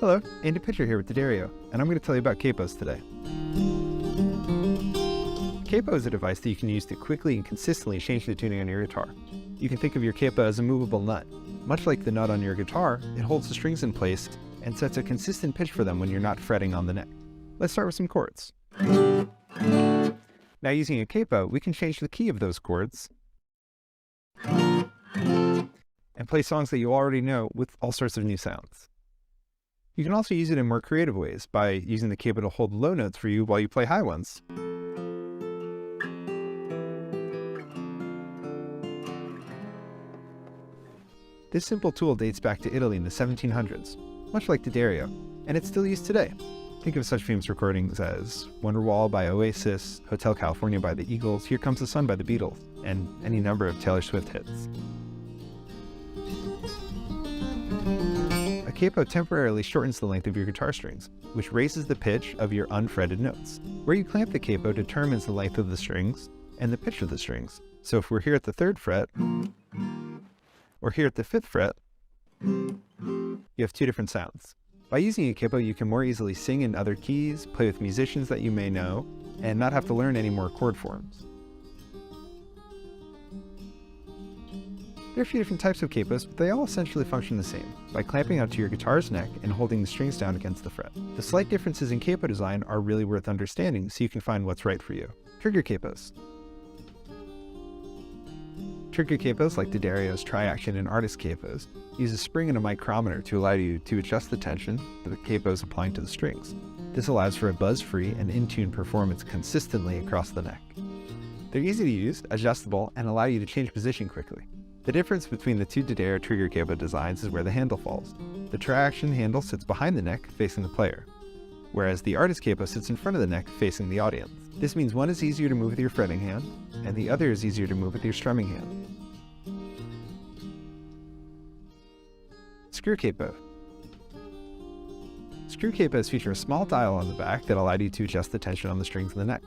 Hello, Andy Pitcher here with D'Addario, and I'm going to tell you about capos today. Capo is a device that you can use to quickly and consistently change the tuning on your guitar. You can think of your capo as a movable nut. Much like the nut on your guitar, it holds the strings in place and sets a consistent pitch for them when you're not fretting on the neck. Let's start with some chords. Now using a capo, we can change the key of those chords and play songs that you already know with all sorts of new sounds. You can also use it in more creative ways by using the capo to hold low notes for you while you play high ones. This simple tool dates back to Italy in the 1700s, much like D'Addario, and it's still used today. Think of such famous recordings as Wonderwall by Oasis, Hotel California by the Eagles, Here Comes the Sun by the Beatles, and any number of Taylor Swift hits. A capo temporarily shortens the length of your guitar strings, which raises the pitch of your unfretted notes. Where you clamp the capo determines the length of the strings and the pitch of the strings. So if we're here at the 3rd fret, or here at the 5th fret, you have two different sounds. By using a capo, you can more easily sing in other keys, play with musicians that you may know, and not have to learn any more chord forms. There are a few different types of capos, but they all essentially function the same, by clamping onto your guitar's neck and holding the strings down against the fret. The slight differences in capo design are really worth understanding so you can find what's right for you. Trigger capos. Trigger capos, like D'Addario's Tri-Action and Artist capos, use a spring and a micrometer to allow you to adjust the tension that the capo is applying to the strings. This allows for a buzz-free and in-tune performance consistently across the neck. They're easy to use, adjustable, and allow you to change position quickly. The difference between the two D'Addario trigger capo designs is where the handle falls. The Tri-Action handle sits behind the neck, facing the player, whereas the Artist capo sits in front of the neck, facing the audience. This means one is easier to move with your fretting hand, and the other is easier to move with your strumming hand. Screw capo. Screw capos feature a small dial on the back that allows you to adjust the tension on the strings in the neck.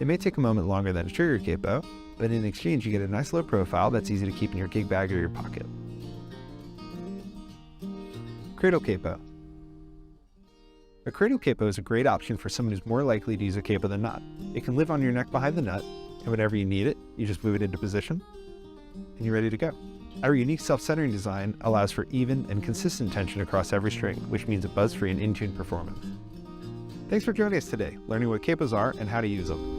It may take a moment longer than a trigger capo, but in exchange you get a nice low profile that's easy to keep in your gig bag or your pocket. Cradle capo. A cradle capo is a great option for someone who's more likely to use a capo than not. It can live on your neck behind the nut, and whenever you need it, you just move it into position, and you're ready to go. Our unique self-centering design allows for even and consistent tension across every string, which means a buzz-free and in-tune performance. Thanks for joining us today, learning what capos are and how to use them.